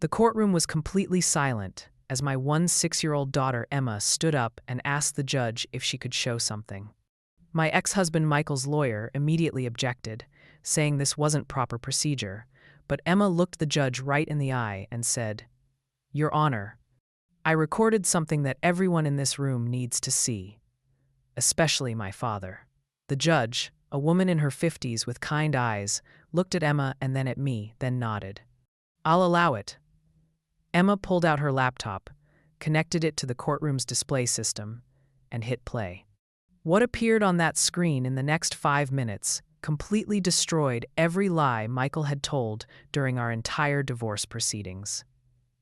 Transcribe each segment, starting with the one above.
The courtroom was completely silent as my 6-year-old daughter Emma stood up and asked the judge if she could show something. My ex-husband Michael's lawyer immediately objected, saying this wasn't proper procedure, but Emma looked the judge right in the eye and said, "Your Honor, I recorded something that everyone in this room needs to see, especially my father." The judge, a woman in her 50s with kind eyes, looked at Emma and then at me, then nodded. "I'll allow it." Emma pulled out her laptop, connected it to the courtroom's display system, and hit play. What appeared on that screen in the next 5 minutes completely destroyed every lie Michael had told during our entire divorce proceedings.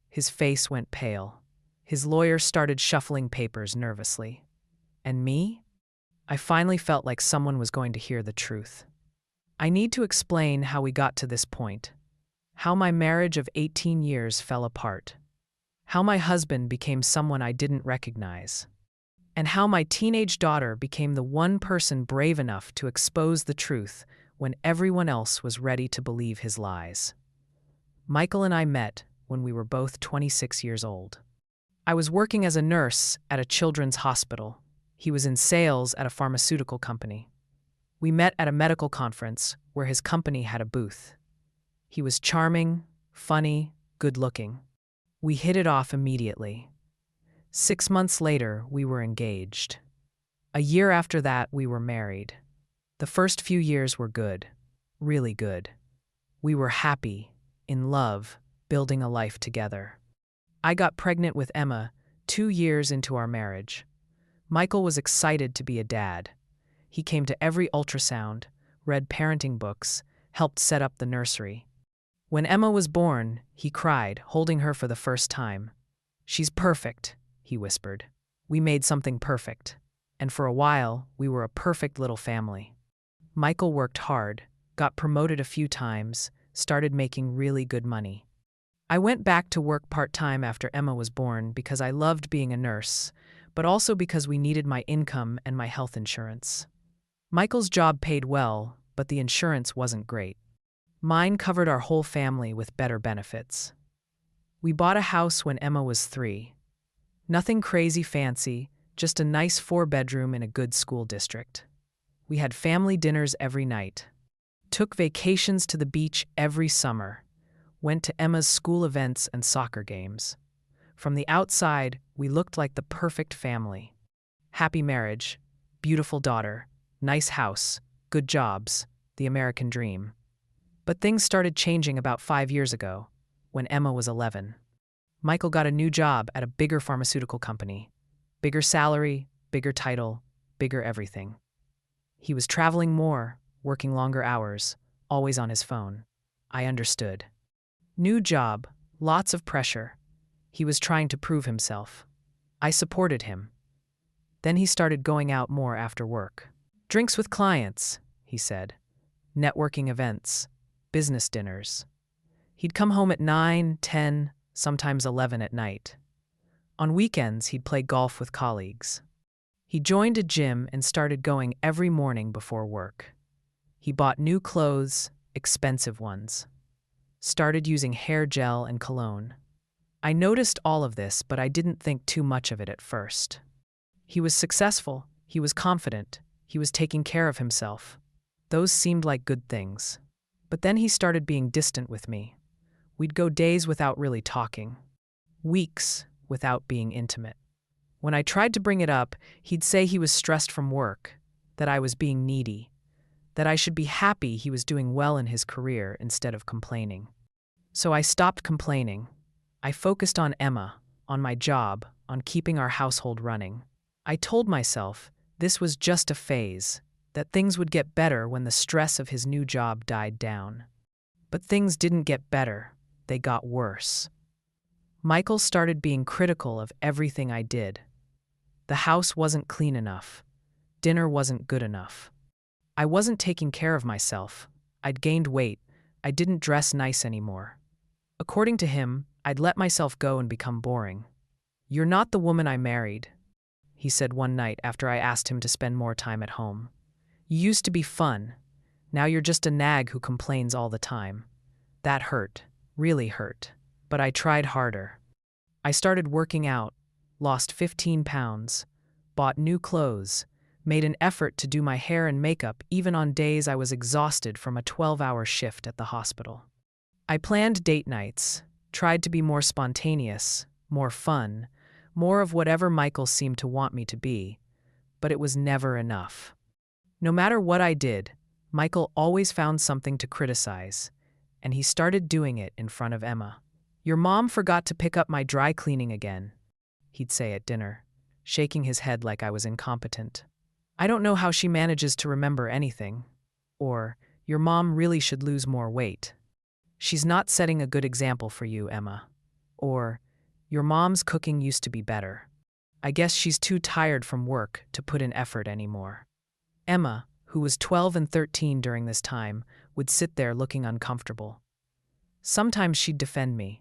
His face went pale. His lawyer started shuffling papers nervously. And me? I finally felt like someone was going to hear the truth. I need to explain how we got to this point. How my marriage of 18 years fell apart. How my husband became someone I didn't recognize. And how my teenage daughter became the one person brave enough to expose the truth when everyone else was ready to believe his lies. Michael and I met when we were both 26 years old. I was working as a nurse at a children's hospital. He was in sales at a pharmaceutical company. We met at a medical conference where his company had a booth. He was charming, funny, good-looking. We hit it off immediately. 6 months later, we were engaged. A year after that, we were married. The first few years were good, really good. We were happy, in love, building a life together. I got pregnant with Emma 2 years into our marriage. Michael was excited to be a dad. He came to every ultrasound, read parenting books, helped set up the nursery. When Emma was born, he cried, holding her for the first time. "She's perfect," he whispered. "We made something perfect. And for a while, we were a perfect little family." Michael worked hard, got promoted a few times, started making really good money. I went back to work part-time after Emma was born because I loved being a nurse, but also because we needed my income and my health insurance. Michael's job paid well, but the insurance wasn't great. Mine covered our whole family with better benefits. We bought a house when Emma was 3. Nothing crazy fancy, just a nice 4-bedroom in a good school district. We had family dinners every night. Took vacations to the beach every summer. Went to Emma's school events and soccer games. From the outside, we looked like the perfect family. Happy marriage, beautiful daughter, nice house, good jobs, the American dream. But things started changing about 5 years ago, when Emma was 11. Michael got a new job at a bigger pharmaceutical company. Bigger salary, bigger title, bigger everything. He was traveling more, working longer hours, always on his phone. I understood. New job, lots of pressure. He was trying to prove himself. I supported him. Then he started going out more after work. Drinks with clients, he said. Networking events, business dinners. He'd come home at 9, 10, sometimes 11 at night. On weekends, he'd play golf with colleagues. He joined a gym and started going every morning before work. He bought new clothes, expensive ones. Started using hair gel and cologne. I noticed all of this, but I didn't think too much of it at first. He was successful, he was confident, he was taking care of himself. Those seemed like good things. But then he started being distant with me. We'd go days without really talking. Weeks without being intimate. When I tried to bring it up, he'd say he was stressed from work, that I was being needy, that I should be happy he was doing well in his career instead of complaining. So I stopped complaining. I focused on Emma, on my job, on keeping our household running. I told myself this was just a phase, that things would get better when the stress of his new job died down. But things didn't get better, they got worse. Michael started being critical of everything I did. The house wasn't clean enough. Dinner wasn't good enough. I wasn't taking care of myself. I'd gained weight. I didn't dress nice anymore. According to him, I'd let myself go and become boring. "You're not the woman I married," he said one night after I asked him to spend more time at home. "You used to be fun. Now you're just a nag who complains all the time." That hurt, really hurt. but I tried harder. I started working out, lost 15 pounds, bought new clothes, made an effort to do my hair and makeup even on days I was exhausted from a 12-hour shift at the hospital. I planned date nights, tried to be more spontaneous, more fun, more of whatever Michael seemed to want me to be, but it was never enough. No matter what I did, Michael always found something to criticize, and he started doing it in front of Emma. "Your mom forgot to pick up my dry cleaning again," he'd say at dinner, shaking his head like I was incompetent. "I don't know how she manages to remember anything." Or, "Your mom really should lose more weight. She's not setting a good example for you, Emma." Or, "Your mom's cooking used to be better. I guess she's too tired from work to put in effort anymore." Emma, who was 12 and 13 during this time, would sit there looking uncomfortable. Sometimes she'd defend me.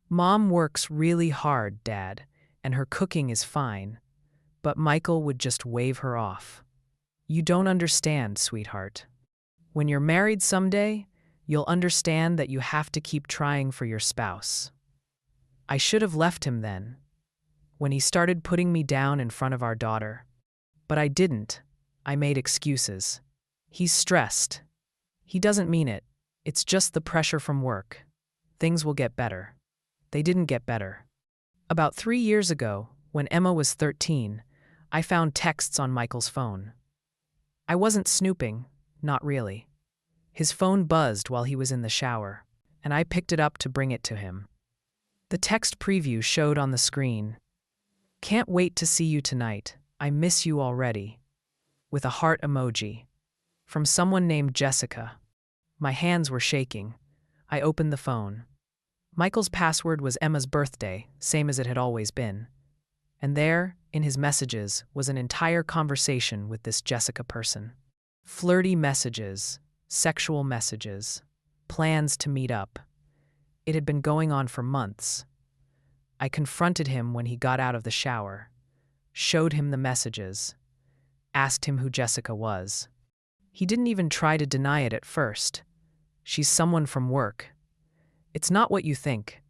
"Mom works really hard, Dad, and her cooking is fine." But Michael would just wave her off. "You don't understand, sweetheart. When you're married someday, you'll understand that you have to keep trying for your spouse." I should have left him then, when he started putting me down in front of our daughter. But I didn't. I made excuses. "He's stressed. He doesn't mean it. It's just the pressure from work. Things will get better." They didn't get better. About 3 years ago, when Emma was 13, I found texts on Michael's phone. I wasn't snooping, not really. His phone buzzed while he was in the shower, and I picked it up to bring it to him. The text preview showed on the screen. "Can't wait to see you tonight. I miss you already." With a heart emoji. From someone named Jessica. My hands were shaking. I opened the phone. Michael's password was Emma's birthday, same as it had always been. And there, in his messages, was an entire conversation with this Jessica person. Flirty messages, sexual messages, plans to meet up. It had been going on for months. I confronted him when he got out of the shower, showed him the messages, asked him who Jessica was. He didn't even try to deny it at first. "She's someone from work." "It's not what you think."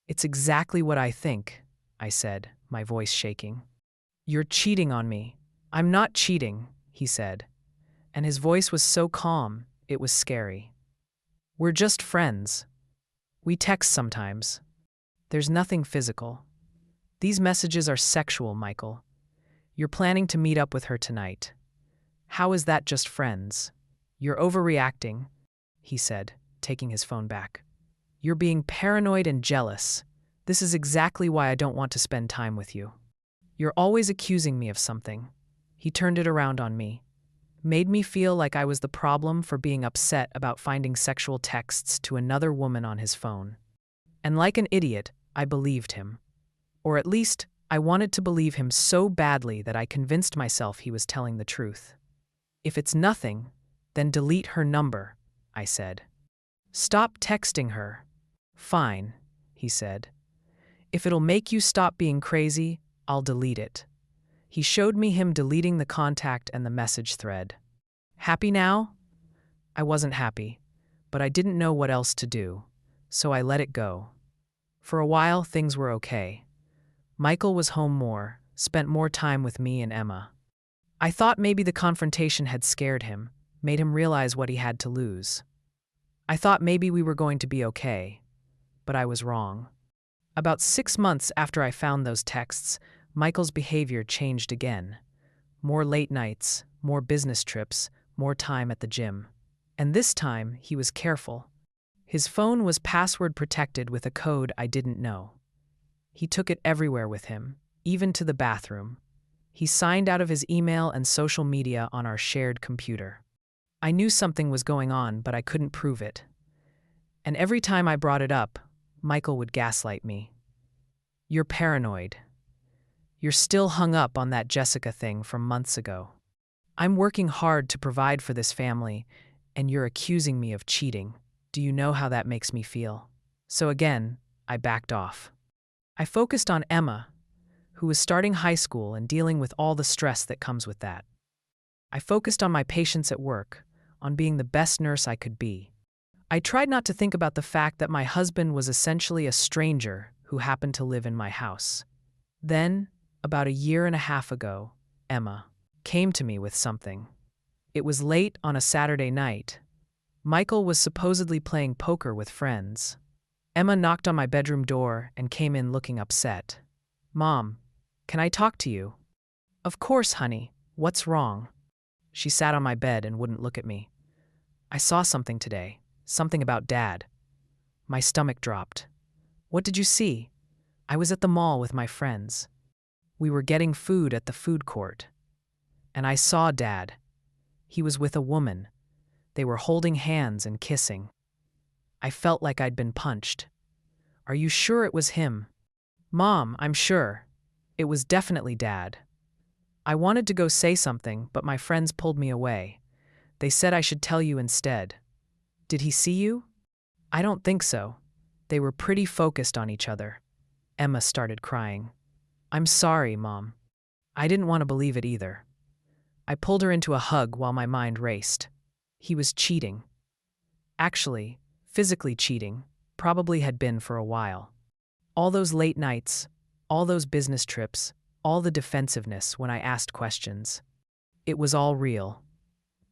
"It's exactly what I think," I said, my voice shaking. "You're cheating on me." "I'm not cheating," he said, and his voice was so calm, it was scary. "We're just friends. We text sometimes. There's nothing physical." "These messages are sexual, Michael. You're planning to meet up with her tonight. How is that just friends?" "You're overreacting," he said, taking his phone back. "You're being paranoid and jealous. This is exactly why I don't want to spend time with you. You're always accusing me of something." He turned it around on me. Made me feel like I was the problem for being upset about finding sexual texts to another woman on his phone. And like an idiot, I believed him. Or at least, I wanted to believe him so badly that I convinced myself he was telling the truth. "If it's nothing, then delete her number," I said. "Stop texting her." "Fine," he said. "If it'll make you stop being crazy, I'll delete it." He showed me him deleting the contact and the message thread. Happy now? I wasn't happy, but I didn't know what else to do, so I let it go. For a while, things were okay. Michael was home more, spent more time with me and Emma. I thought maybe the confrontation had scared him, made him realize what he had to lose. I thought maybe we were going to be okay, but I was wrong. About 6 months after I found those texts, Michael's behavior changed again. More late nights, more business trips, more time at the gym. And this time, he was careful. His phone was password protected with a code I didn't know. He took it everywhere with him, even to the bathroom. He signed out of his email and social media on our shared computer. I knew something was going on, but I couldn't prove it. And every time I brought it up, Michael would gaslight me. "You're paranoid. You're still hung up on that Jessica thing from months ago. I'm working hard to provide for this family, and you're accusing me of cheating. Do you know how that makes me feel?" So again, I backed off. I focused on Emma, who was starting high school and dealing with all the stress that comes with that. I focused on my patients at work, on being the best nurse I could be. I tried not to think about the fact that my husband was essentially a stranger who happened to live in my house. Then, about a year and a half ago, Emma came to me with something. It was late on a Saturday night. Michael was supposedly playing poker with friends. Emma knocked on my bedroom door and came in looking upset. "Mom, can I talk to you?" "Of course, honey. What's wrong?" She sat on my bed and wouldn't look at me. "I saw something today. Something about Dad." My stomach dropped. "What did you see?" "I was at the mall with my friends. We were getting food at the food court. And I saw Dad. He was with a woman. They were holding hands and kissing. I felt like I'd been punched." "Are you sure it was him?" "Mom, I'm sure. It was definitely Dad. I wanted to go say something, but my friends pulled me away. They said I should tell you instead." "Did he see you?" "I don't think so. They were pretty focused on each other." Emma started crying. "I'm sorry, Mom. I didn't want to believe it either." I pulled her into a hug while my mind raced. He was cheating. Actually, physically cheating, probably had been for a while. All those late nights, all those business trips, all the defensiveness when I asked questions. It was all real.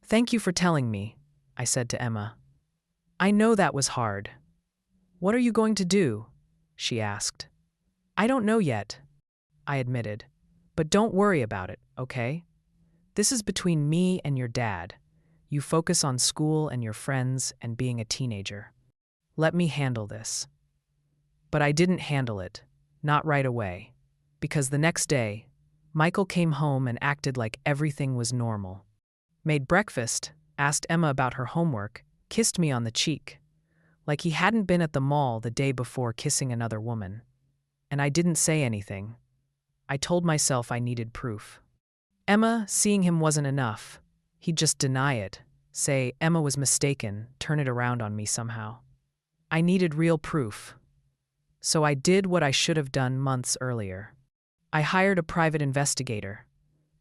"Thank you for telling me," I said to Emma. "I know that was hard." "What are you going to do?" she asked. "I don't know yet," I admitted. "But don't worry about it, okay? This is between me and your dad. You focus on school and your friends and being a teenager. Let me handle this." But I didn't handle it, not right away, because the next day, Michael came home and acted like everything was normal. Made breakfast, asked Emma about her homework, kissed me on the cheek, like he hadn't been at the mall the day before kissing another woman. And I didn't say anything. I told myself I needed proof. Emma, seeing him wasn't enough. He'd just deny it, say Emma was mistaken, turn it around on me somehow. I needed real proof. So I did what I should have done months earlier. I hired a private investigator.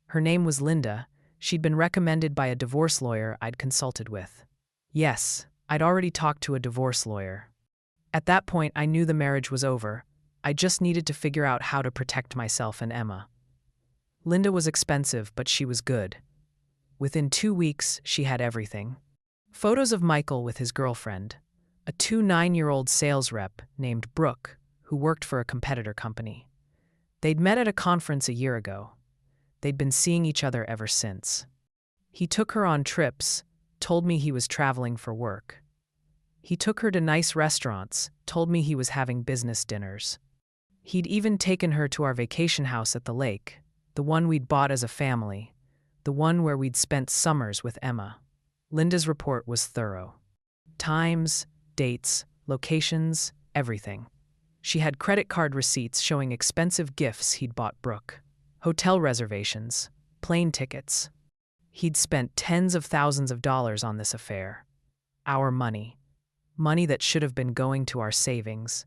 Her name was Linda. She'd been recommended by a divorce lawyer I'd consulted with. Yes, I'd already talked to a divorce lawyer. At that point, I knew the marriage was over. I just needed to figure out how to protect myself and Emma. Linda was expensive, but she was good. Within 2 weeks, she had everything. Photos of Michael with his girlfriend, a 29-year-old sales rep named Brooke, who worked for a competitor company. They'd met at a conference a year ago. They'd been seeing each other ever since. He took her on trips, told me he was traveling for work. He took her to nice restaurants, told me he was having business dinners. He'd even taken her to our vacation house at the lake, the one we'd bought as a family, the one where we'd spent summers with Emma. Linda's report was thorough. Times, dates, locations, everything. She had credit card receipts showing expensive gifts he'd bought Brooke, hotel reservations, plane tickets. He'd spent tens of thousands of dollars on this affair. Our money. Money that should have been going to our savings,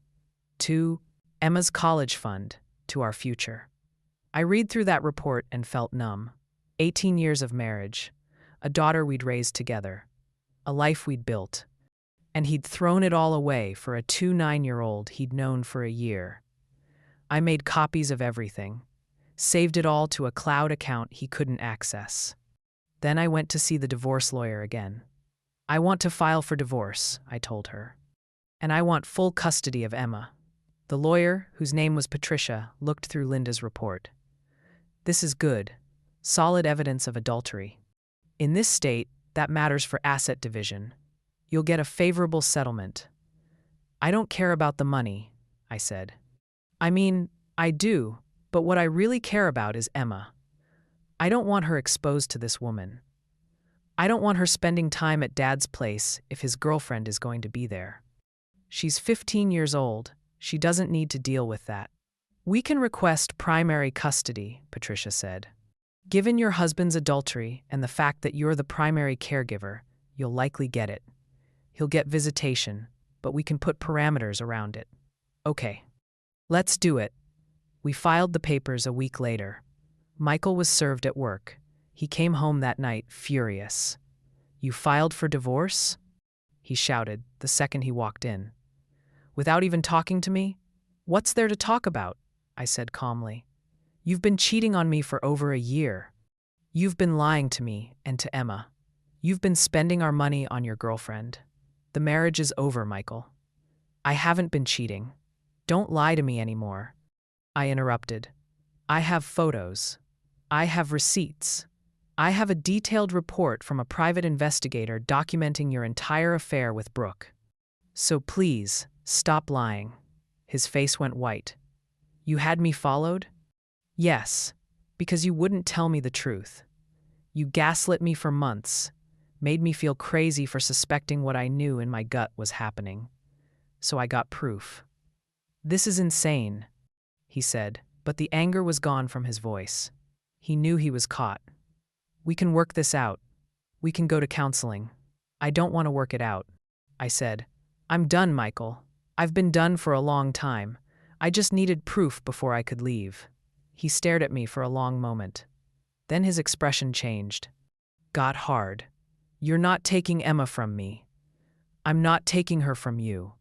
to Emma's college fund, to our future. I read through that report and felt numb. 18 years of marriage, a daughter we'd raised together, a life we'd built, and he'd thrown it all away for a 29-year-old he'd known for a year. I made copies of everything, saved it all to a cloud account he couldn't access. Then I went to see the divorce lawyer again. "I want to file for divorce," I told her. "And I want full custody of Emma." The lawyer, whose name was Patricia, looked through Linda's report. "This is good. Solid evidence of adultery. In this state, that matters for asset division. You'll get a favorable settlement." "I don't care about the money," I said. "I mean, I do, but what I really care about is Emma. I don't want her exposed to this woman. I don't want her spending time at Dad's place if his girlfriend is going to be there. She's 15 years old. She doesn't need to deal with that." "We can request primary custody," Patricia said. "Given your husband's adultery and the fact that you're the primary caregiver, you'll likely get it. He'll get visitation, but we can put parameters around it." "Okay. Let's do it." We filed the papers a week later. Michael was served at work. He came home that night furious. "You filed for divorce?" he shouted the second he walked in. Without even talking to me? What's there to talk about? I said calmly. You've been cheating on me for over a year. You've been lying to me and to Emma. You've been spending our money on your girlfriend. The marriage is over, Michael. I haven't been cheating. Don't lie to me anymore. I interrupted. I have photos. I have receipts. I have a detailed report from a private investigator documenting your entire affair with Brooke. So please, stop lying. His face went white. You had me followed? Yes, because you wouldn't tell me the truth. You gaslit me for months, made me feel crazy for suspecting what I knew in my gut was happening. So I got proof. This is insane, he said, but the anger was gone from his voice. He knew he was caught. We can work this out. We can go to counseling. I don't want to work it out, I said. I'm done, Michael. I've been done for a long time. I just needed proof before I could leave. He stared at me for a long moment. Then his expression changed. Got hard. You're not taking Emma from me. I'm not taking her from you.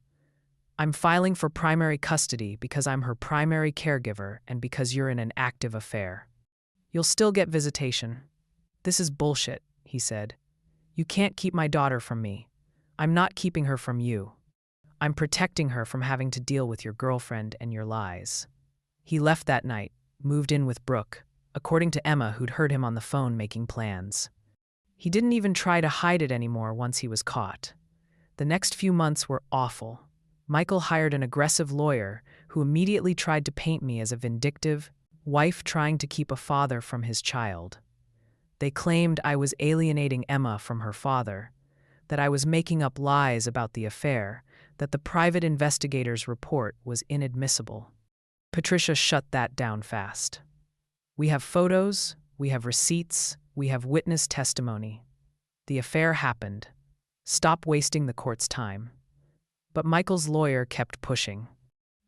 I'm filing for primary custody because I'm her primary caregiver and because you're in an active affair. You'll still get visitation. This is bullshit, he said. You can't keep my daughter from me. I'm not keeping her from you. I'm protecting her from having to deal with your girlfriend and your lies. He left that night, moved in with Brooke, according to Emma, who'd heard him on the phone making plans. He didn't even try to hide it anymore once he was caught. The next few months were awful. Michael hired an aggressive lawyer who immediately tried to paint me as a vindictive wife trying to keep a father from his child. They claimed I was alienating Emma from her father, that I was making up lies about the affair, that the private investigator's report was inadmissible. Patricia shut that down fast. We have photos, we have receipts, we have witness testimony. The affair happened. Stop wasting the court's time. But Michael's lawyer kept pushing.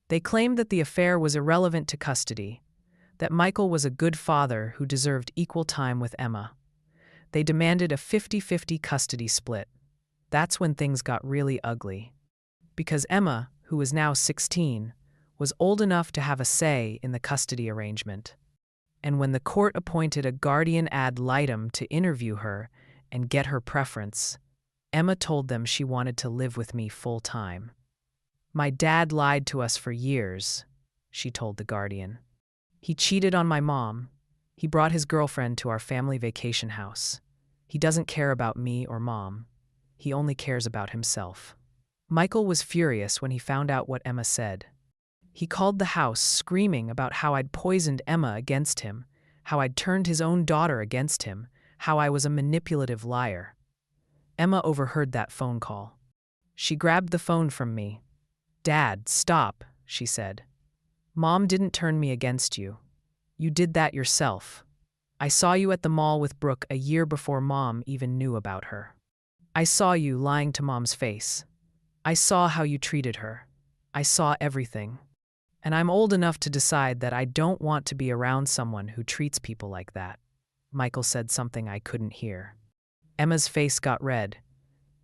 They claimed that the affair was irrelevant to custody, that Michael was a good father who deserved equal time with Emma. They demanded a 50-50 custody split. That's when things got really ugly. Because Emma, who was now 16, was old enough to have a say in the custody arrangement. And when the court appointed a guardian ad litem to interview her and get her preference, Emma told them she wanted to live with me full-time. My dad lied to us for years, she told the guardian. He cheated on my mom. He brought his girlfriend to our family vacation house. He doesn't care about me or mom. He only cares about himself. Michael was furious when he found out what Emma said. He called the house screaming about how I'd poisoned Emma against him, how I'd turned his own daughter against him, how I was a manipulative liar. Emma overheard that phone call. She grabbed the phone from me. Dad, stop, she said. Mom didn't turn me against you. You did that yourself. I saw you at the mall with Brooke a year before Mom even knew about her. I saw you lying to Mom's face. I saw how you treated her. I saw everything. And I'm old enough to decide that I don't want to be around someone who treats people like that. Michael said something I couldn't hear. Emma's face got red.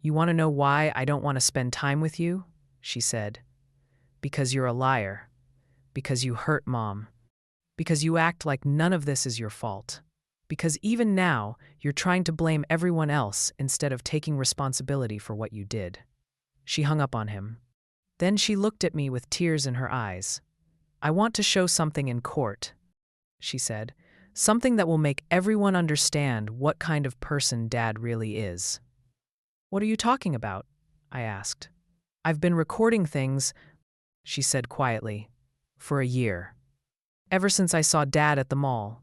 You want to know why I don't want to spend time with you? She said. Because you're a liar. Because you hurt Mom. Because you act like none of this is your fault. Because even now, you're trying to blame everyone else instead of taking responsibility for what you did. She hung up on him. Then she looked at me with tears in her eyes. I want to show something in court, she said. Something that will make everyone understand what kind of person Dad really is. What are you talking about? I asked. I've been recording things, she said quietly, for a year. Ever since I saw Dad at the mall,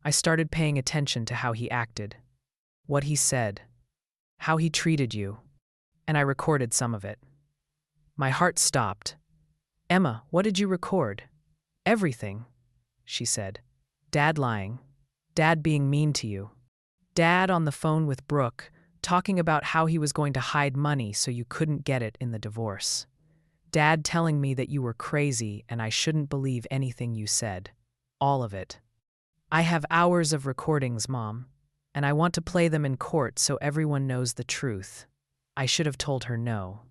I started paying attention to how he acted, what he said, how he treated you, and I recorded some of it. My heart stopped. Emma, what did you record? Everything, she said. Dad lying. Dad being mean to you. Dad on the phone with Brooke, talking about how he was going to hide money so you couldn't get it in the divorce. Dad telling me that you were crazy and I shouldn't believe anything you said. All of it. I have hours of recordings, Mom, and I want to play them in court so everyone knows the truth. I should have told her no.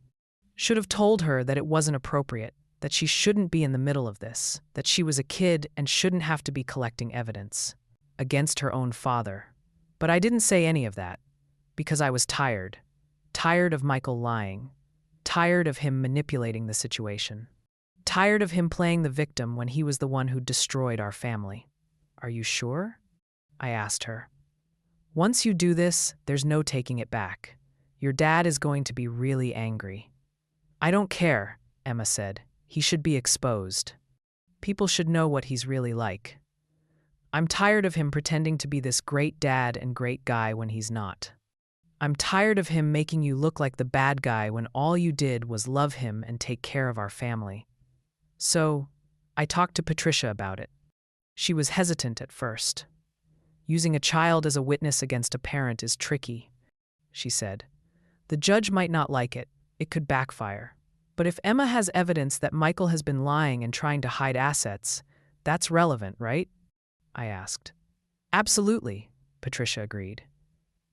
Should have told her that it wasn't appropriate, that she shouldn't be in the middle of this, that she was a kid and shouldn't have to be collecting evidence against her own father. But I didn't say any of that, because I was tired. Tired of Michael lying. Tired of him manipulating the situation. Tired of him playing the victim when he was the one who destroyed our family. Are you sure? I asked her. Once you do this, there's no taking it back. Your dad is going to be really angry. I don't care, Emma said. He should be exposed. People should know what he's really like. I'm tired of him pretending to be this great dad and great guy when he's not. I'm tired of him making you look like the bad guy when all you did was love him and take care of our family. So, I talked to Patricia about it. She was hesitant at first. Using a child as a witness against a parent is tricky, she said. The judge might not like it. It could backfire. But if Emma has evidence that Michael has been lying and trying to hide assets, that's relevant, right? I asked. Absolutely, Patricia agreed.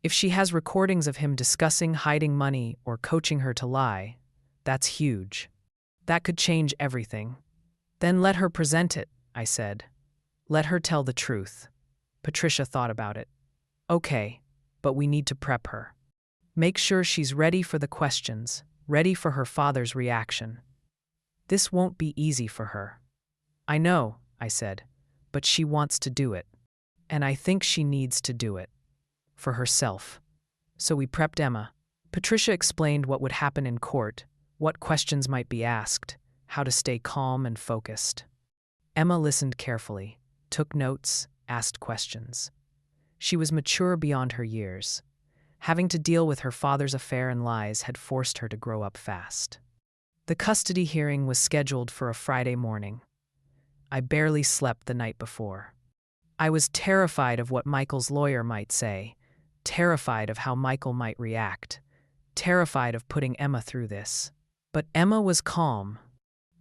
If she has recordings of him discussing hiding money or coaching her to lie, that's huge. That could change everything. Then let her present it, I said. Let her tell the truth. Patricia thought about it. Okay, but we need to prep her. Make sure she's ready for the questions, ready for her father's reaction. This won't be easy for her. I know, I said, but she wants to do it. And I think she needs to do it. For herself. So we prepped Emma. Patricia explained what would happen in court, what questions might be asked, how to stay calm and focused. Emma listened carefully, took notes, asked questions. She was mature beyond her years. Having to deal with her father's affair and lies had forced her to grow up fast. The custody hearing was scheduled for a Friday morning. I barely slept the night before. I was terrified of what Michael's lawyer might say, terrified of how Michael might react, terrified of putting Emma through this. But Emma was calm,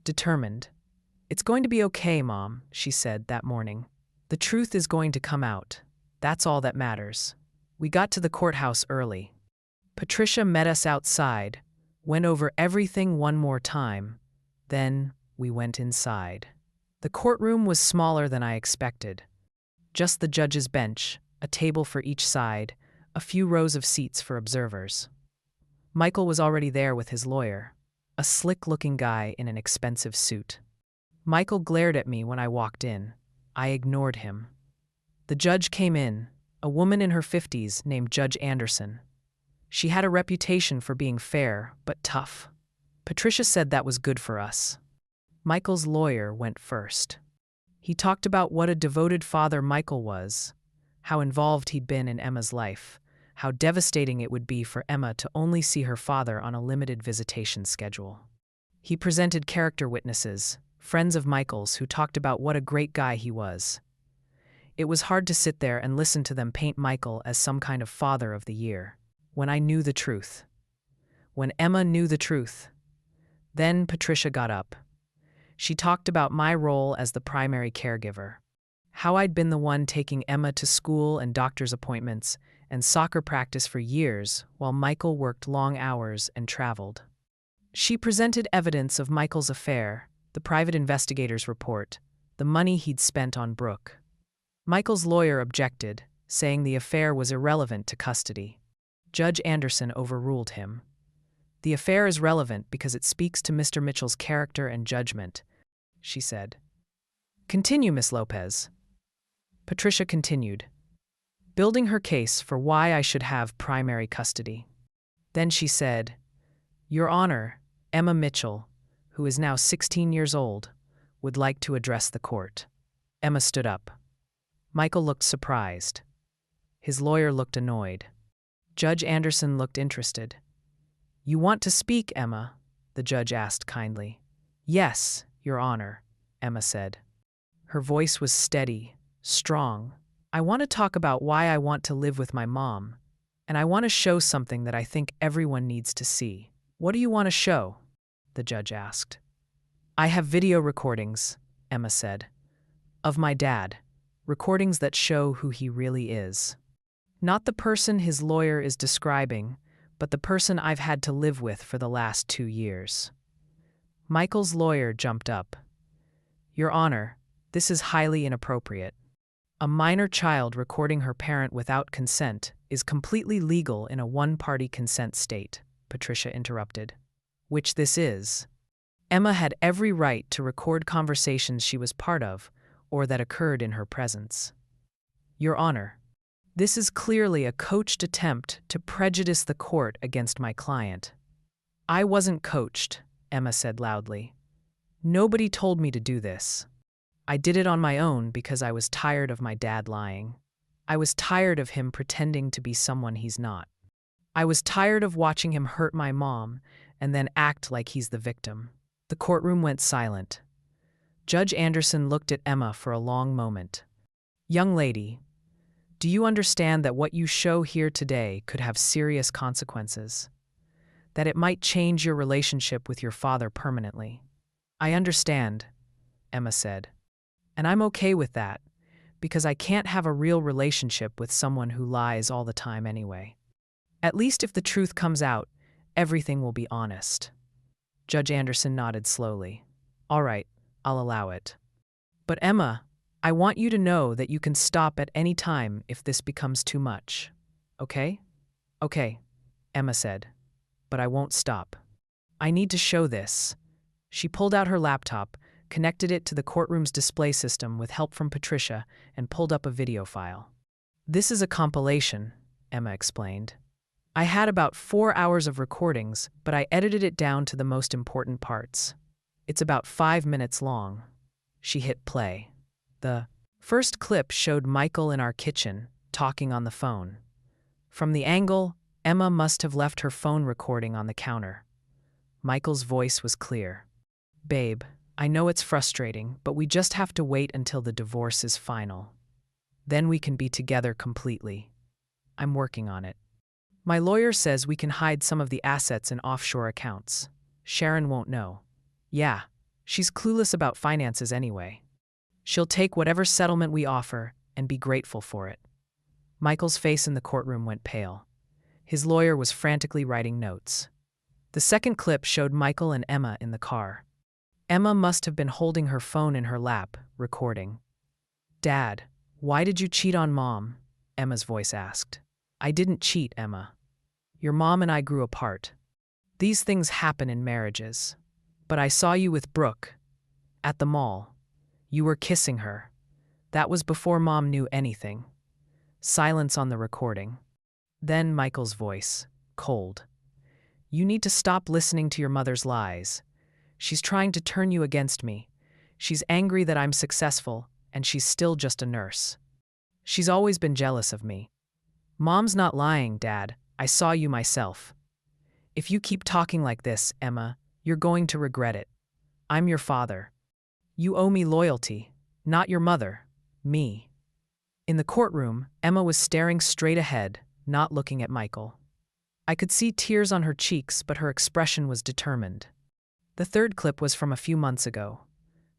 determined. It's going to be okay, Mom, she said that morning. The truth is going to come out. That's all that matters. We got to the courthouse early. Patricia met us outside, went over everything one more time. Then we went inside. The courtroom was smaller than I expected. Just the judge's bench, a table for each side, a few rows of seats for observers. Michael was already there with his lawyer, a slick-looking guy in an expensive suit. Michael glared at me when I walked in. I ignored him. The judge came in, a woman in her 50s named Judge Anderson. She had a reputation for being fair, but tough. Patricia said that was good for us. Michael's lawyer went first. He talked about what a devoted father Michael was, how involved he'd been in Emma's life, how devastating it would be for Emma to only see her father on a limited visitation schedule. He presented character witnesses, friends of Michael's, who talked about what a great guy he was. It was hard to sit there and listen to them paint Michael as some kind of father of the year. When I knew the truth. When Emma knew the truth. Then Patricia got up. She talked about my role as the primary caregiver. How I'd been the one taking Emma to school and doctor's appointments and soccer practice for years while Michael worked long hours and traveled. She presented evidence of Michael's affair, the private investigator's report, the money he'd spent on Brooke. Michael's lawyer objected, saying the affair was irrelevant to custody. Judge Anderson overruled him. The affair is relevant because it speaks to Mr. Mitchell's character and judgment, she said. Continue, Miss Lopez. Patricia continued, building her case for why I should have primary custody. Then she said, Your Honor, Emma Mitchell, who is now 16 years old, would like to address the court. Emma stood up. Michael looked surprised. His lawyer looked annoyed. Judge Anderson looked interested. You want to speak, Emma? The judge asked kindly. Yes, Your Honor, Emma said. Her voice was steady, strong. I want to talk about why I want to live with my mom, and I want to show something that I think everyone needs to see. What do you want to show? The judge asked. I have video recordings, Emma said, of my dad, recordings that show who he really is. Not the person his lawyer is describing, but the person I've had to live with for the last 2 years. Michael's lawyer jumped up. Your Honor, this is highly inappropriate. A minor child recording her parent without consent is completely legal in a one-party consent state, Patricia interrupted. Which this is. Emma had every right to record conversations she was part of or that occurred in her presence. Your Honor, this is clearly a coached attempt to prejudice the court against my client. I wasn't coached, Emma said loudly. Nobody told me to do this. I did it on my own because I was tired of my dad lying. I was tired of him pretending to be someone he's not. I was tired of watching him hurt my mom and then act like he's the victim. The courtroom went silent. Judge Anderson looked at Emma for a long moment. Young lady, do you understand that what you show here today could have serious consequences? That it might change your relationship with your father permanently? I understand, Emma said. And I'm okay with that, because I can't have a real relationship with someone who lies all the time anyway. At least if the truth comes out, everything will be honest. Judge Anderson nodded slowly. All right, I'll allow it. But Emma, I want you to know that you can stop at any time if this becomes too much. Okay? Okay, Emma said. But I won't stop. I need to show this. She pulled out her laptop, connected it to the courtroom's display system with help from Patricia, and pulled up a video file. This is a compilation, Emma explained. I had about 4 hours of recordings, but I edited it down to the most important parts. It's about 5 minutes long. She hit play. The first clip showed Michael in our kitchen, talking on the phone. From the angle, Emma must have left her phone recording on the counter. Michael's voice was clear. Babe, I know it's frustrating, but we just have to wait until the divorce is final. Then we can be together completely. I'm working on it. My lawyer says we can hide some of the assets in offshore accounts. Sharon won't know. Yeah, she's clueless about finances anyway. She'll take whatever settlement we offer and be grateful for it. Michael's face in the courtroom went pale. His lawyer was frantically writing notes. The second clip showed Michael and Emma in the car. Emma must have been holding her phone in her lap, recording. Dad, why did you cheat on Mom? Emma's voice asked. I didn't cheat, Emma. Your mom and I grew apart. These things happen in marriages. But I saw you with Brooke. At the mall. You were kissing her. That was before Mom knew anything. Silence on the recording. Then Michael's voice, cold. You need to stop listening to your mother's lies. She's trying to turn you against me. She's angry that I'm successful, and she's still just a nurse. She's always been jealous of me. Mom's not lying, Dad. I saw you myself. If you keep talking like this, Emma, you're going to regret it. I'm your father. You owe me loyalty, not your mother, me. In the courtroom, Emma was staring straight ahead, not looking at Michael. I could see tears on her cheeks, but her expression was determined. The third clip was from a few months ago.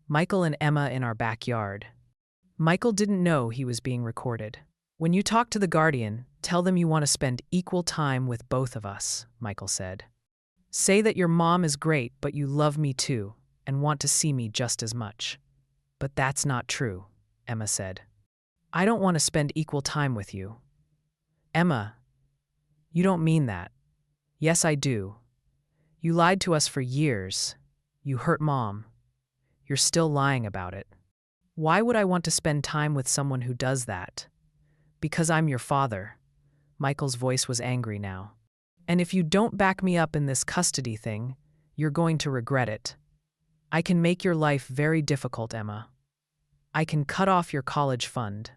Michael and Emma in our backyard. Michael didn't know he was being recorded. When you talk to the guardian, tell them you want to spend equal time with both of us, Michael said. Say that your mom is great, but you love me too, and want to see me just as much. But that's not true, Emma said. I don't want to spend equal time with you. Emma, you don't mean that. Yes, I do. You lied to us for years. You hurt Mom. You're still lying about it. Why would I want to spend time with someone who does that? Because I'm your father. Michael's voice was angry now. And if you don't back me up in this custody thing, you're going to regret it. I can make your life very difficult, Emma. I can cut off your college fund.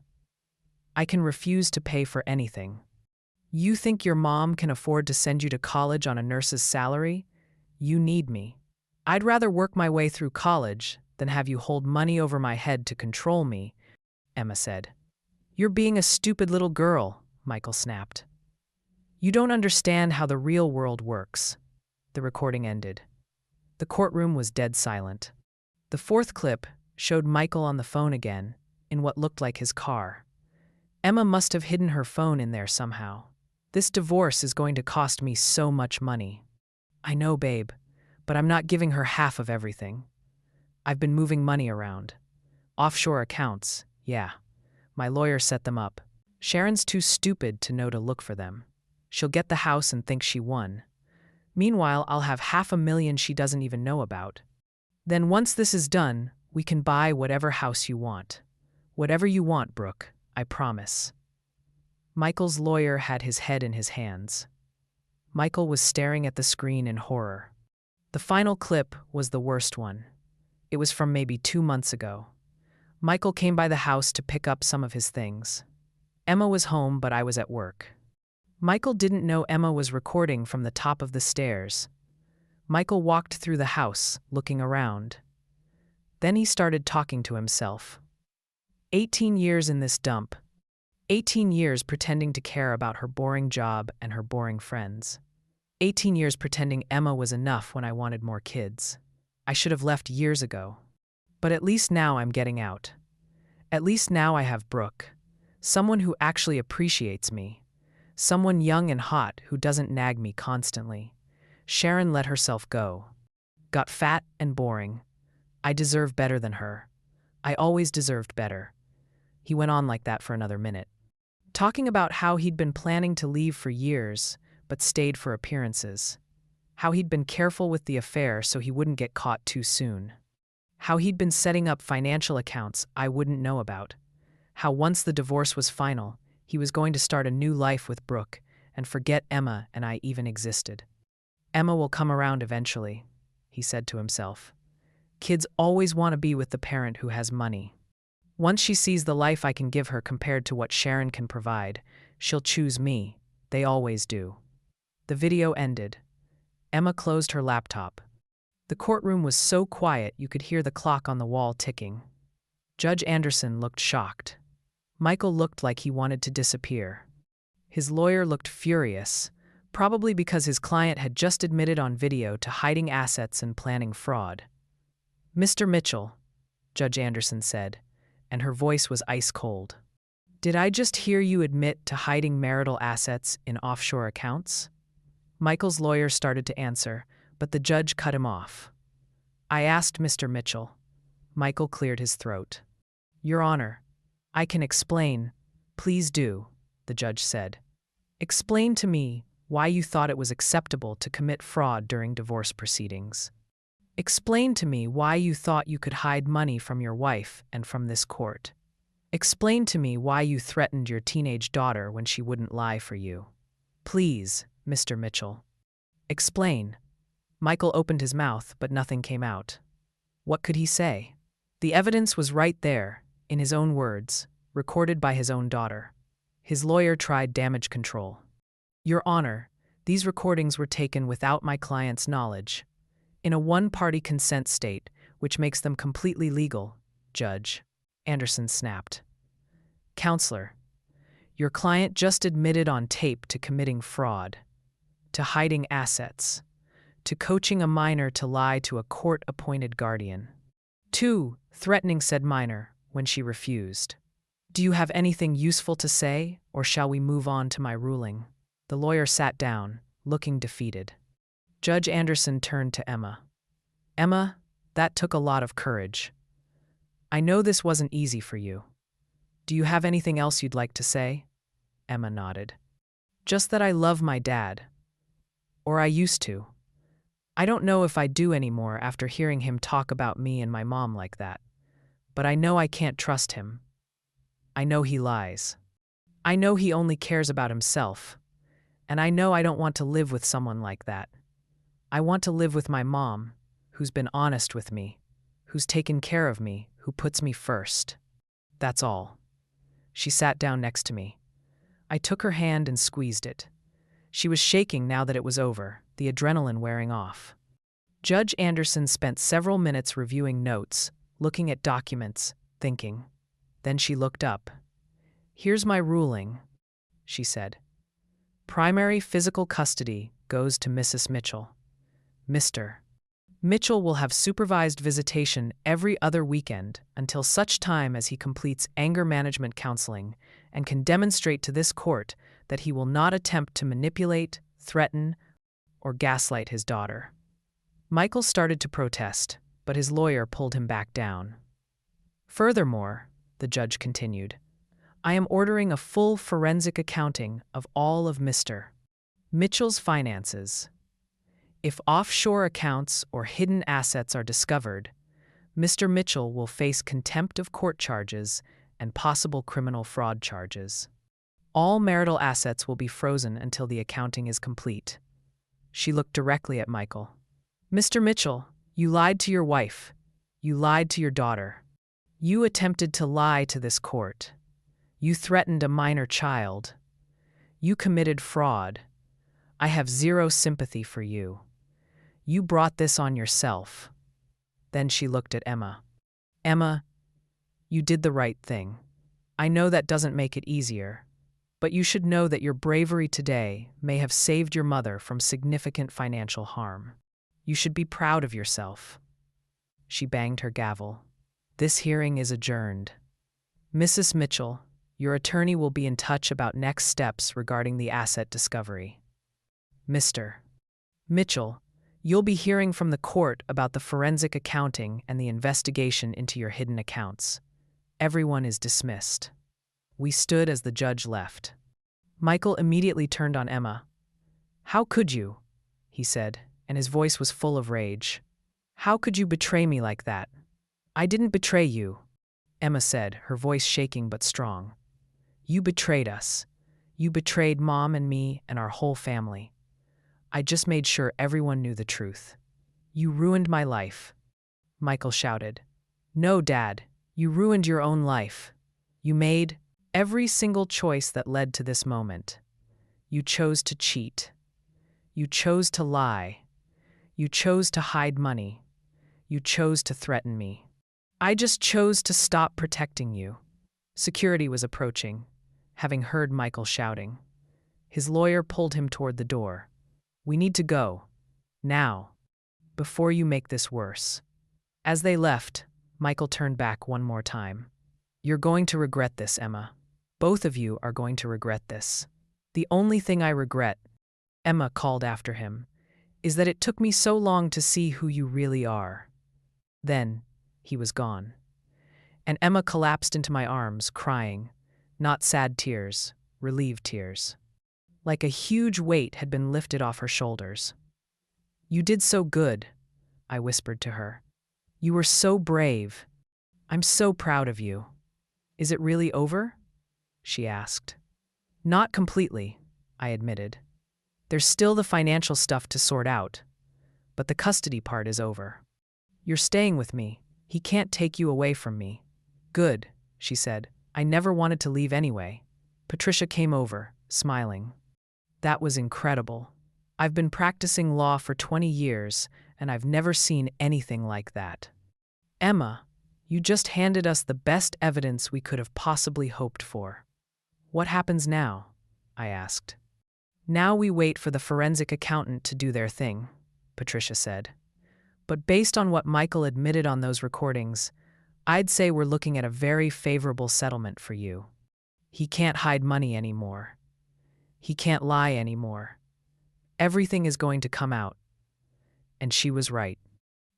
I can refuse to pay for anything. You think your mom can afford to send you to college on a nurse's salary? You need me. I'd rather work my way through college than have you hold money over my head to control me, Emma said. You're being a stupid little girl, Michael snapped. You don't understand how the real world works. The recording ended. The courtroom was dead silent. The fourth clip showed Michael on the phone again, in what looked like his car. Emma must have hidden her phone in there somehow. This divorce is going to cost me so much money. I know, babe, but I'm not giving her half of everything. I've been moving money around. Offshore accounts, yeah. My lawyer set them up. Sharon's too stupid to know to look for them. She'll get the house and think she won. Meanwhile, I'll have $500,000 she doesn't even know about. Then once this is done, we can buy whatever house you want. Whatever you want, Brooke, I promise. Michael's lawyer had his head in his hands. Michael was staring at the screen in horror. The final clip was the worst one. It was from maybe 2 months ago. Michael came by the house to pick up some of his things. Emma was home, but I was at work. Michael didn't know Emma was recording from the top of the stairs. Michael walked through the house, looking around. Then he started talking to himself. 18 years in this dump. 18 years pretending to care about her boring job and her boring friends. 18 years pretending Emma was enough when I wanted more kids. I should have left years ago. But at least now I'm getting out. At least now I have Brooke. Someone who actually appreciates me. Someone young and hot who doesn't nag me constantly. Sharon let herself go. Got fat and boring. I deserve better than her. I always deserved better. He went on like that for another minute, talking about how he'd been planning to leave for years, but stayed for appearances. How he'd been careful with the affair so he wouldn't get caught too soon. How he'd been setting up financial accounts I wouldn't know about. How once the divorce was final, he was going to start a new life with Brooke and forget Emma and I even existed. Emma will come around eventually, he said to himself. Kids always want to be with the parent who has money. Once she sees the life I can give her compared to what Sharon can provide, she'll choose me. They always do. The video ended. Emma closed her laptop. The courtroom was so quiet you could hear the clock on the wall ticking. Judge Anderson looked shocked. Michael looked like he wanted to disappear. His lawyer looked furious, probably because his client had just admitted on video to hiding assets and planning fraud. Mr. Mitchell, Judge Anderson said, and her voice was ice cold. Did I just hear you admit to hiding marital assets in offshore accounts? Michael's lawyer started to answer, but the judge cut him off. I asked Mr. Mitchell. Michael cleared his throat. Your Honor, I can explain. Please do, the judge said. Explain to me why you thought it was acceptable to commit fraud during divorce proceedings. Explain to me why you thought you could hide money from your wife and from this court. Explain to me why you threatened your teenage daughter when she wouldn't lie for you. Please, Mr. Mitchell. Explain. Michael opened his mouth, but nothing came out. What could he say? The evidence was right there, in his own words, recorded by his own daughter. His lawyer tried damage control. Your Honor, these recordings were taken without my client's knowledge, in a one-party consent state, which makes them completely legal, Judge. Anderson snapped. Counselor, your client just admitted on tape to committing fraud, to hiding assets, to coaching a minor to lie to a court-appointed guardian. 2, threatening said minor when she refused. Do you have anything useful to say, or shall we move on to my ruling? The lawyer sat down, looking defeated. Judge Anderson turned to Emma. Emma, that took a lot of courage. I know this wasn't easy for you. Do you have anything else you'd like to say? Emma nodded. Just that I love my dad. Or I used to. I don't know if I do anymore after hearing him talk about me and my mom like that. But I know I can't trust him. I know he lies. I know he only cares about himself. And I know I don't want to live with someone like that. I want to live with my mom, who's been honest with me, who's taken care of me, who puts me first. That's all. She sat down next to me. I took her hand and squeezed it. She was shaking now that it was over, the adrenaline wearing off. Judge Anderson spent several minutes reviewing notes, looking at documents, thinking. Then she looked up. Here's my ruling, she said. Primary physical custody goes to Mrs. Mitchell. Mr. Mitchell will have supervised visitation every other weekend until such time as he completes anger management counseling and can demonstrate to this court that he will not attempt to manipulate, threaten, or gaslight his daughter. Michael started to protest, but his lawyer pulled him back down. Furthermore, the judge continued, I am ordering a full forensic accounting of all of Mr. Mitchell's finances. If offshore accounts or hidden assets are discovered, Mr. Mitchell will face contempt of court charges and possible criminal fraud charges. All marital assets will be frozen until the accounting is complete. She looked directly at Michael. Mr. Mitchell, you lied to your wife. You lied to your daughter. You attempted to lie to this court. You threatened a minor child. You committed fraud. I have zero sympathy for you. You brought this on yourself. Then she looked at Emma. Emma, you did the right thing. I know that doesn't make it easier, but you should know that your bravery today may have saved your mother from significant financial harm. You should be proud of yourself. She banged her gavel. This hearing is adjourned. Mrs. Mitchell, your attorney will be in touch about next steps regarding the asset discovery. Mr. Mitchell, you'll be hearing from the court about the forensic accounting and the investigation into your hidden accounts. Everyone is dismissed. We stood as the judge left. Michael immediately turned on Emma. How could you? He said, and his voice was full of rage. How could you betray me like that? I didn't betray you, Emma said, her voice shaking but strong. You betrayed us. You betrayed Mom and me and our whole family. I just made sure everyone knew the truth. You ruined my life. Michael shouted. No, Dad, you ruined your own life. You made every single choice that led to this moment. You chose to cheat. You chose to lie. You chose to hide money. You chose to threaten me. I just chose to stop protecting you. Security was approaching, having heard Michael shouting. His lawyer pulled him toward the door. We need to go. Now. Before you make this worse. As they left, Michael turned back one more time. You're going to regret this, Emma. Both of you are going to regret this. The only thing I regret, Emma called after him, is that it took me so long to see who you really are. Then, he was gone. And Emma collapsed into my arms, crying, not sad tears, relieved tears. Like a huge weight had been lifted off her shoulders. You did so good, I whispered to her. You were so brave. I'm so proud of you. Is it really over? She asked. Not completely, I admitted. There's still the financial stuff to sort out, but the custody part is over. You're staying with me. He can't take you away from me. Good, she said. I never wanted to leave anyway. Patricia came over, smiling. That was incredible. I've been practicing law for 20 years, and I've never seen anything like that. Emma, you just handed us the best evidence we could have possibly hoped for. What happens now? I asked. Now we wait for the forensic accountant to do their thing, Patricia said. But based on what Michael admitted on those recordings, I'd say we're looking at a very favorable settlement for you. He can't hide money anymore. He can't lie anymore. Everything is going to come out. And she was right.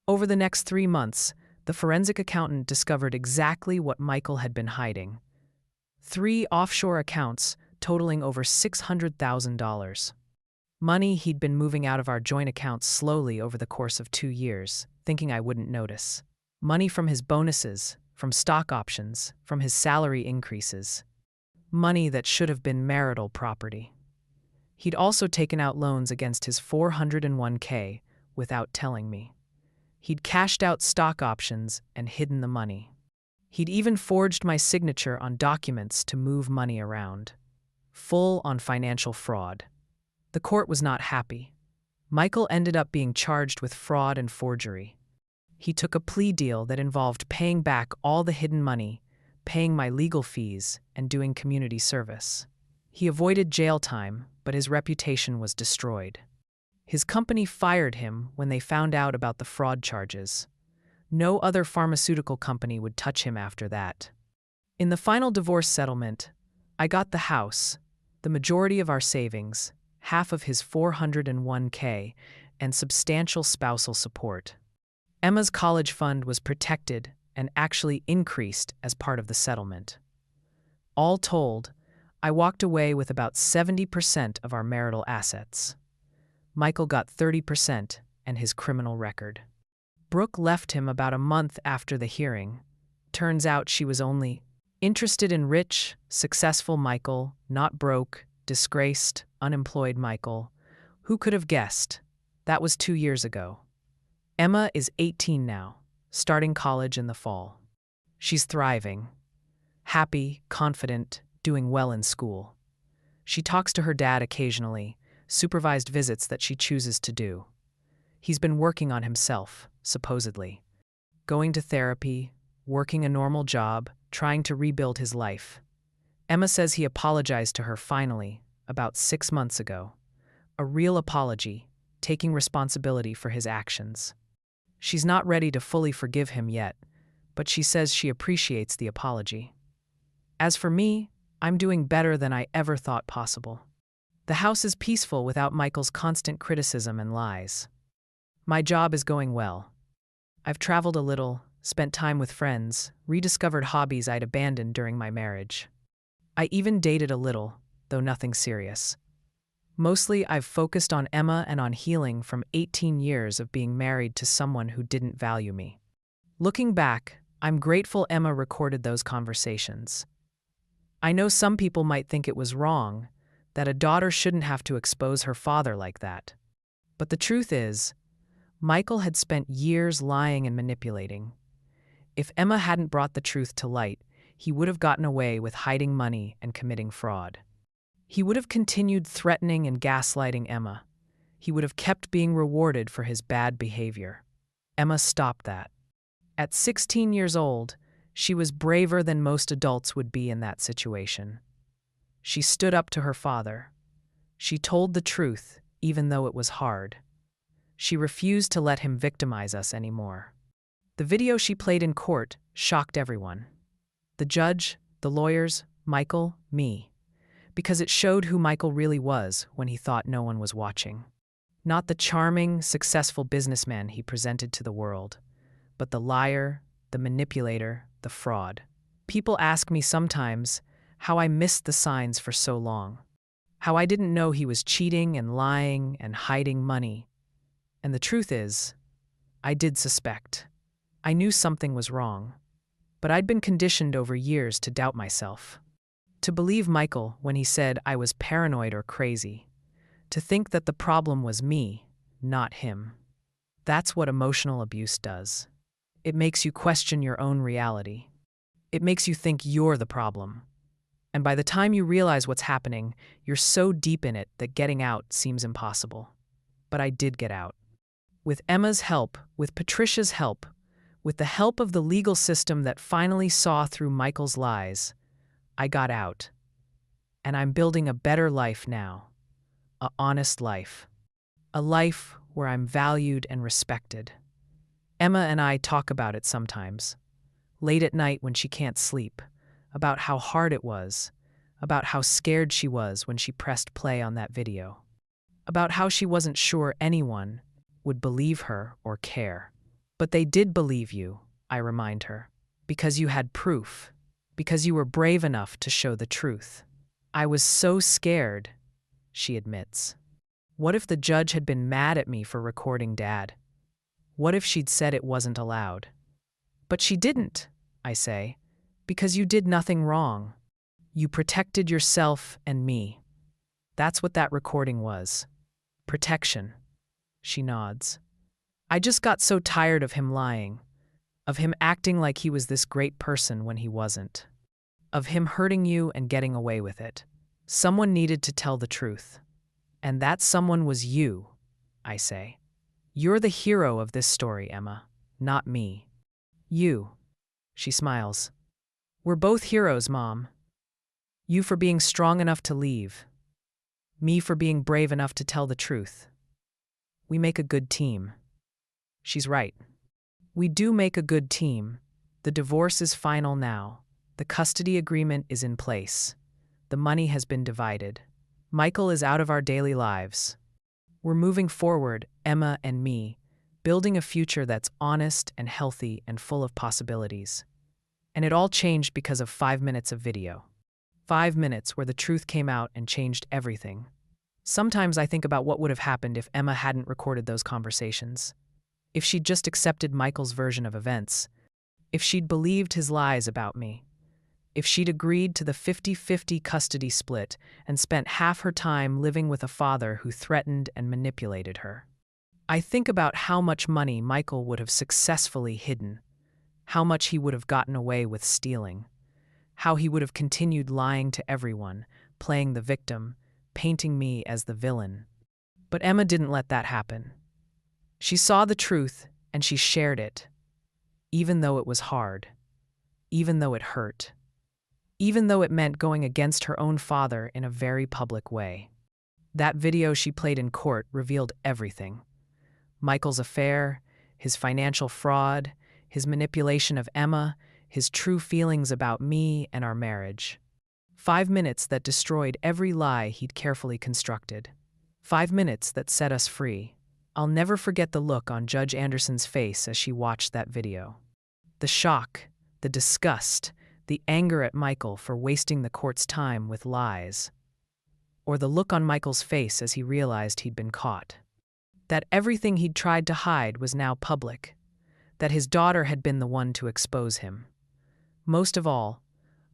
Over the next 3 months, the forensic accountant discovered exactly what Michael had been hiding. 3 offshore accounts totaling over $600,000. Money he'd been moving out of our joint accounts slowly over the course of 2 years, thinking I wouldn't notice. Money from his bonuses, from stock options, from his salary increases. Money that should have been marital property. He'd also taken out loans against his 401k without telling me. He'd cashed out stock options and hidden the money. He'd even forged my signature on documents to move money around. Full on financial fraud. The court was not happy. Michael ended up being charged with fraud and forgery. He took a plea deal that involved paying back all the hidden money, paying my legal fees, and doing community service. He avoided jail time, but his reputation was destroyed. His company fired him when they found out about the fraud charges. No other pharmaceutical company would touch him after that. In the final divorce settlement, I got the house, The majority of our savings, half of his 401k, and substantial spousal support. Emma's college fund was protected and actually increased as part of the settlement. All told, I walked away with about 70% of our marital assets. Michael got 30% and his criminal record. Brooke left him about a month after the hearing. Turns out she was only interested in rich, successful Michael, not broke, disgraced, unemployed Michael. Who could have guessed? That was 2 years ago. Emma is 18 now, starting college in the fall. She's thriving, happy, confident, doing well in school. She talks to her dad occasionally, supervised visits that she chooses to do. He's been working on himself, supposedly. Going to therapy, working a normal job, trying to rebuild his life. Emma says he apologized to her finally, about 6 months ago. A real apology, taking responsibility for his actions. She's not ready to fully forgive him yet, but she says she appreciates the apology. As for me, I'm doing better than I ever thought possible. The house is peaceful without Michael's constant criticism and lies. My job is going well. I've traveled a little, spent time with friends, rediscovered hobbies I'd abandoned during my marriage. I even dated a little, though nothing serious. Mostly, I've focused on Emma and on healing from 18 years of being married to someone who didn't value me. Looking back, I'm grateful Emma recorded those conversations. I know some people might think it was wrong, that a daughter shouldn't have to expose her father like that. But the truth is, Michael had spent years lying and manipulating. If Emma hadn't brought the truth to light, he would have gotten away with hiding money and committing fraud. He would have continued threatening and gaslighting Emma. He would have kept being rewarded for his bad behavior. Emma stopped that. At 16 years old, she was braver than most adults would be in that situation. She stood up to her father. She told the truth, even though it was hard. She refused to let him victimize us anymore. The video she played in court shocked everyone. The judge, the lawyers, Michael, me. Because it showed who Michael really was when he thought no one was watching. Not the charming, successful businessman he presented to the world, but the liar, the manipulator, the fraud. People ask me sometimes how I missed the signs for so long. How I didn't know he was cheating and lying and hiding money. And the truth is, I did suspect. I knew something was wrong. But I'd been conditioned over years to doubt myself. To believe Michael when he said I was paranoid or crazy. To think that the problem was me, not him. That's what emotional abuse does. It makes you question your own reality. It makes you think you're the problem. And by the time you realize what's happening, you're so deep in it that getting out seems impossible. But I did get out. With Emma's help, with Patricia's help, with the help of the legal system that finally saw through Michael's lies, I got out. And I'm building a better life now. An honest life. A life where I'm valued and respected. Emma and I talk about it sometimes. Late at night when she can't sleep. About how hard it was. About how scared she was when she pressed play on that video. About how she wasn't sure anyone would believe her or care. But they did believe you, I remind her, because you had proof, because you were brave enough to show the truth. I was so scared, she admits. What if the judge had been mad at me for recording Dad? What if she'd said it wasn't allowed? But she didn't, I say, because you did nothing wrong. You protected yourself and me. That's what that recording was. Protection. She nods. I just got so tired of him lying, of him acting like he was this great person when he wasn't, of him hurting you and getting away with it. Someone needed to tell the truth. And that someone was you, I say. You're the hero of this story, Emma, not me. You. She smiles. We're both heroes, Mom. You for being strong enough to leave. Me for being brave enough to tell the truth. We make a good team. She's right. We do make a good team. The divorce is final now. The custody agreement is in place. The money has been divided. Michael is out of our daily lives. We're moving forward, Emma and me, building a future that's honest and healthy and full of possibilities. And it all changed because of 5 minutes of video. 5 minutes where the truth came out and changed everything. Sometimes I think about what would have happened if Emma hadn't recorded those conversations. If she'd just accepted Michael's version of events. If she'd believed his lies about me. If she'd agreed to the 50-50 custody split and spent half her time living with a father who threatened and manipulated her. I think about how much money Michael would have successfully hidden, how much he would have gotten away with stealing, how he would have continued lying to everyone, playing the victim, painting me as the villain. But Emma didn't let that happen. She saw the truth and she shared it, even though it was hard, even though it hurt, even though it meant going against her own father in a very public way. That video she played in court revealed everything. Michael's affair, his financial fraud, his manipulation of Emma, his true feelings about me and our marriage. 5 minutes that destroyed every lie he'd carefully constructed. 5 minutes that set us free. I'll never forget the look on Judge Anderson's face as she watched that video. The shock, the disgust, the anger at Michael for wasting the court's time with lies. Or the look on Michael's face as he realized he'd been caught. That everything he'd tried to hide was now public. That his daughter had been the one to expose him. Most of all,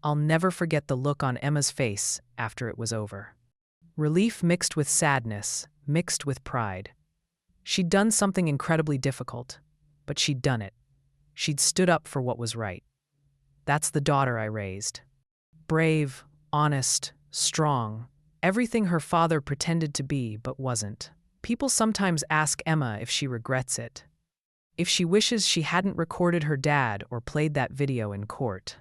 I'll never forget the look on Emma's face after it was over. Relief mixed with sadness, mixed with pride. She'd done something incredibly difficult, but she'd done it. She'd stood up for what was right. That's the daughter I raised. Brave, honest, strong, everything her father pretended to be but wasn't. People sometimes ask Emma if she regrets it. If she wishes she hadn't recorded her dad or played that video in court.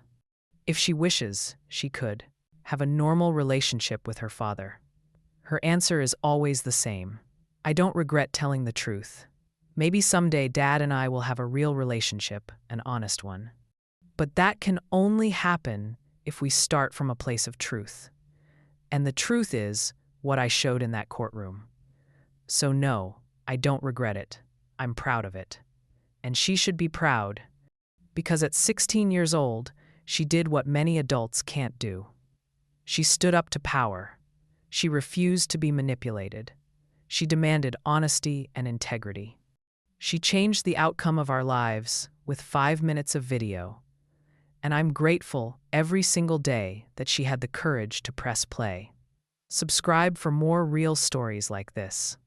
If she wishes she could have a normal relationship with her father. Her answer is always the same. I don't regret telling the truth. Maybe someday Dad and I will have a real relationship, an honest one. But that can only happen if we start from a place of truth. And the truth is what I showed in that courtroom. So no, I don't regret it. I'm proud of it. And she should be proud, because at 16 years old, she did what many adults can't do. She stood up to power. She refused to be manipulated. She demanded honesty and integrity. She changed the outcome of our lives with 5 minutes of video. And I'm grateful every single day that she had the courage to press play. Subscribe for more real stories like this.